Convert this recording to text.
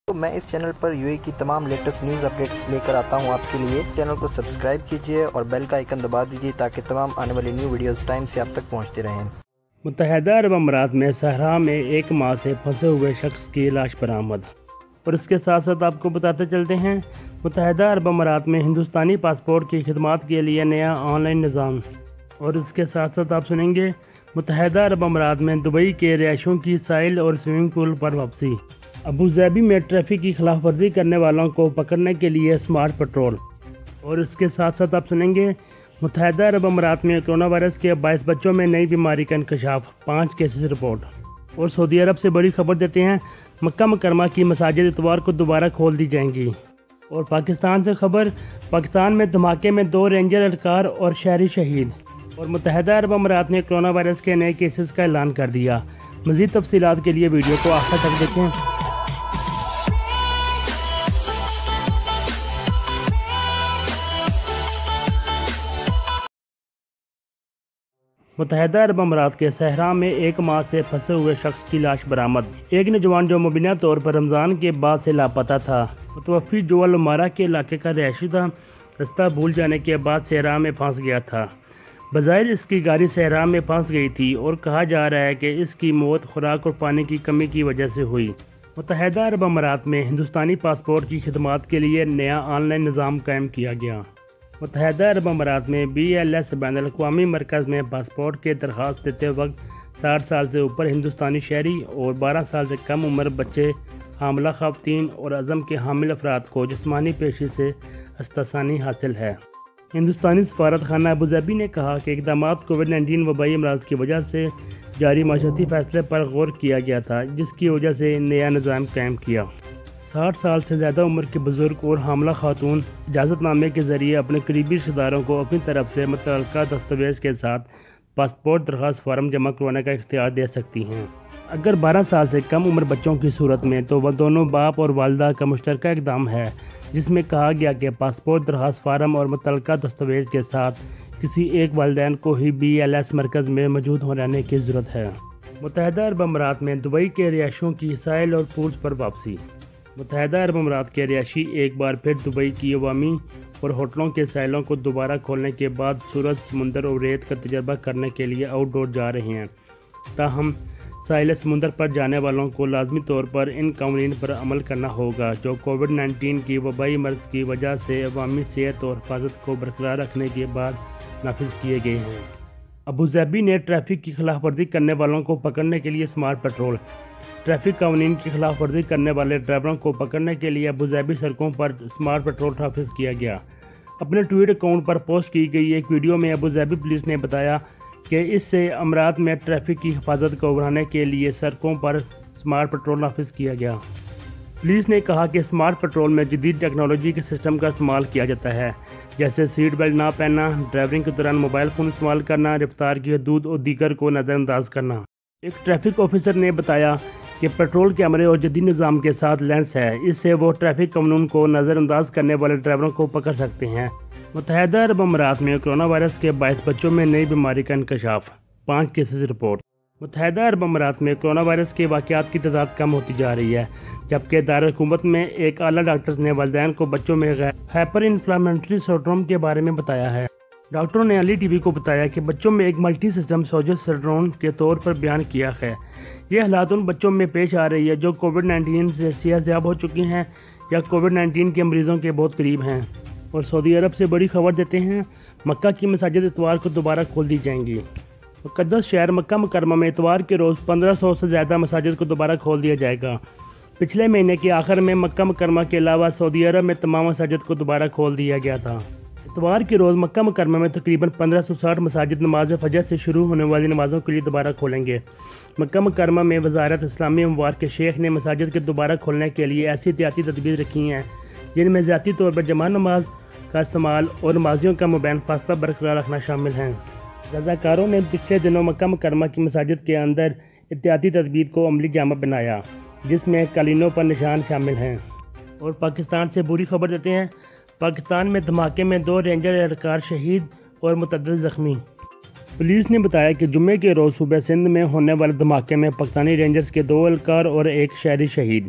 تو میں اس چینل پر UAE کی تمام لیٹسٹ نیوز اپڈیٹس لے کر آتا ہوں آپ کے لیے۔ چینل کو سبسکرائب کیجئے اور بیل کا آئیکن دبا دیجئے تاکہ تمام آنے والی نیو ویڈیوز ٹائم سے آپ تک پہنچتے رہیں۔ متحدہ عرب امارات میں صحرا میں 1 ماہ سے پھنسے ہوئے شخص کی لاش برآمد۔ اور اس کے ساتھ ساتھ آپ کو بتاتے چلتے ہیں متحدہ عرب امارات میں ہندوستانی پاسپورٹ کی خدمات کے لیے نیا آن لائن نظام۔ اور اس کے ساتھ ساتھ آپ سنیں گے متحدہ عرب امارات میں دبئی کے رہائشیوں کی ساحل اور سوئمنگ پول پر واپسی۔ ابوظہبی میں ٹریفک کی خلاف ورزی کرنے والوں کو پکڑنے کے لیے اسمارٹ پیٹرول۔ اور اس کے ساتھ ساتھ آپ سنیں گے متحدہ عرب امارات میں کرونا وائرس کے 22 بچوں میں نئی بیماری کا انکشاف، 5 کیسز رپورٹ۔ اور سعودی عرب سے بڑی خبر دیتے ہیں مکہ مکرمہ کی مساجد اتوار کو دوبارہ کھول دی جائیں گی۔ اور پاکستان سے خبر، پاکستان میں دھماکے میں 2 رینجر اہلکار اور شہری شہید۔ اور متحدہ عرب امارات نے کرونا وائرس کے نئے کیسز کا اعلان کر دیا۔ مزید تفصیلات کے لیے ویڈیو کو آخر تک دیکھیں۔ متحدہ عرب امارات کے صحرا میں 1 ماہ سے پھنسے ہوئے شخص کی لاش برآمد۔ ایک نوجوان جو مبینہ طور پر رمضان کے بعد سے لاپتہ تھا، متوفی جو المارا کے علاقے کا رہائشی تھا، رستہ بھول جانے کے بعد صحرا میں پھنس گیا تھا۔ بظاہر اس کی گاڑی صحرا میں پھنس گئی تھی اور کہا جا رہا ہے کہ اس کی موت خوراک اور پانی کی کمی کی وجہ سے ہوئی۔ متحدہ عرب امارات میں ہندوستانی پاسپورٹ کی خدمات کے لیے نیا آن لائن نظام قائم کیا گیا۔ متحدہ عرب امارات میں BLS بین الاقوامی مرکز میں پاسپورٹ کے درخواست دیتے وقت 60 سال سے اوپر ہندوستانی شہری اور 12 سال سے کم عمر بچے، حاملہ خواتین اور عزم کے حامل افراد کو جسمانی پیشی سے استثناء حاصل ہے۔ ہندوستانی سفارت خانہ ابوظہبی نے کہا کہ اقدامات کووڈ-19 وبائی امراض کی وجہ سے جاری معاشرتی فیصلے پر غور کیا گیا تھا، جس کی وجہ سے نیا نظام قائم کیا۔ 60 سال سے زیادہ عمر کے بزرگ اور حاملہ خاتون اجازت نامے کے ذریعے اپنے قریبی رشتہ داروں کو اپنی طرف سے متعلقہ دستاویز کے ساتھ پاسپورٹ درخواست فارم جمع کروانے کا اختیار دے سکتی ہیں۔ اگر 12 سال سے کم عمر بچوں کی صورت میں تو وہ دونوں باپ اور والدہ کا مشترکہ اقدام ہے، جس میں کہا گیا کہ پاسپورٹ درخواست فارم اور متعلقہ دستاویز کے ساتھ کسی ایک والدین کو ہی BLS مرکز میں موجود ہونے کی ضرورت ہے۔ متحدہ عرب امارات میں دبئی کے رہائشیوں کی ساحل اور پولز پر واپسی۔ متحدہ عرب امارات کے رہائشی ایک بار پھر دبئی کی عوامی اور ہوٹلوں کے ساحلوں کو دوبارہ کھولنے کے بعد سورج، سمندر اور ریت کا تجربہ کرنے کے لیے آؤٹ ڈور جا رہے ہیں۔ تاہم ساحل سمندر پر جانے والوں کو لازمی طور پر ان قوانین پر عمل کرنا ہوگا جو کووڈ-19 کی وبائی مرض کی وجہ سے عوامی صحت اور حفاظت کو برقرار رکھنے کے بعد نافذ کیے گئے ہیں۔ ابوظہبی نے ٹریفک کی خلاف ورزی کرنے والوں کو پکڑنے کے لیے اسمارٹ پیٹرول۔ ٹریفک قوانین کی خلاف ورزی کرنے والے ڈرائیوروں کو پکڑنے کے لیے ابوظہبی سڑکوں پر اسمارٹ پیٹرول نافذ کیا گیا۔ اپنے ٹویٹر اکاؤنٹ پر پوسٹ کی گئی ایک ویڈیو میں ابوظہبی پولیس نے بتایا کہ اس سے امارات میں ٹریفک کی حفاظت کو بڑھانے کے لیے سڑکوں پر اسمارٹ پیٹرول نافذ کیا گیا۔ پولیس نے کہا کہ اسمارٹ پیٹرول میں جدید ٹیکنالوجی کے سسٹم کا استعمال کیا جاتا ہے، جیسے سیٹ بیلٹ نہ پہننا، ڈرائیونگ کے دوران موبائل فون استعمال کرنا، رفتار کی حدود اور دیگر کو نظر انداز کرنا۔ ایک ٹریفک آفیسر نے بتایا کہ پیٹرول کیمرے اور جدید نظام کے ساتھ لینس ہے، اس سے وہ ٹریفک قانون کو نظر انداز کرنے والے ڈرائیوروں کو پکڑ سکتے ہیں۔ متحدہ عرب امارات میں کرونا وائرس کے 22 بچوں میں نئی بیماری کا انکشاف، 5 کیسز رپورٹ۔ متحدہ عرب امارات میں کرونا وائرس کے واقعات کی تعداد کم ہوتی جا رہی ہے، جبکہ دارالحکومت میں ایک اعلیٰ ڈاکٹر نے والدین کو بچوں میں ہائپر انفلامٹری سنڈروم کے بارے میں بتایا ہے۔ ڈاکٹروں نے علی ٹی وی کو بتایا کہ بچوں میں ایک ملٹی سسٹم سوجس سنڈروم کے طور پر بیان کیا ہے۔ یہ حالات ان بچوں میں پیش آ رہی ہے جو کووڈ-19 سے صحت یاب ہو چکی ہیں یا کووڈ-19 کے مریضوں کے بہت قریب ہیں۔ اور سعودی عرب سے بڑی خبر دیتے ہیں مکہ کی مساجد اتوار کو دوبارہ کھول دی جائیں گی۔ مقدس شہر مکہ مکرمہ میں اتوار کے روز 1500 سے زیادہ مساجد کو دوبارہ کھول دیا جائے گا۔ پچھلے مہینے کے آخر میں مکہ مکرمہ کے علاوہ سعودی عرب میں تمام مساجد کو دوبارہ کھول دیا گیا تھا۔ اتوار کے روز مکہ مکرمہ میں تقریباً 1560 مساجد نماز فجر سے شروع ہونے والی نمازوں کے لیے دوبارہ کھولیں گے۔ مکہ مکرمہ میں وزارت اسلامی امور کے شیخ نے مساجد کے دوبارہ کھولنے کے لیے ایسی احتیاطی تدابیر رکھی ہیں جن میں ذاتی طور پر جماعت نماز کا استعمال اور نمازیوں کا مابین فاصلہ برقرار رکھنا شامل ہیں۔ رضاکاروں نے پچھلے دنوں مکہ مکرمہ کی مساجد کے اندر احتیاطی تدابیر کو عملی جامہ بنایا، جس میں قالینوں پر نشان شامل ہیں۔ اور پاکستان سے بری خبر دیتے ہیں پاکستان میں دھماکے میں 2 رینجر اہلکار شہید اور متعدد زخمی۔ پولیس نے بتایا کہ جمعے کے روز صوبہ سندھ میں ہونے والے دھماکے میں پاکستانی رینجرز کے 2 اہلکار اور 1 شہری شہید۔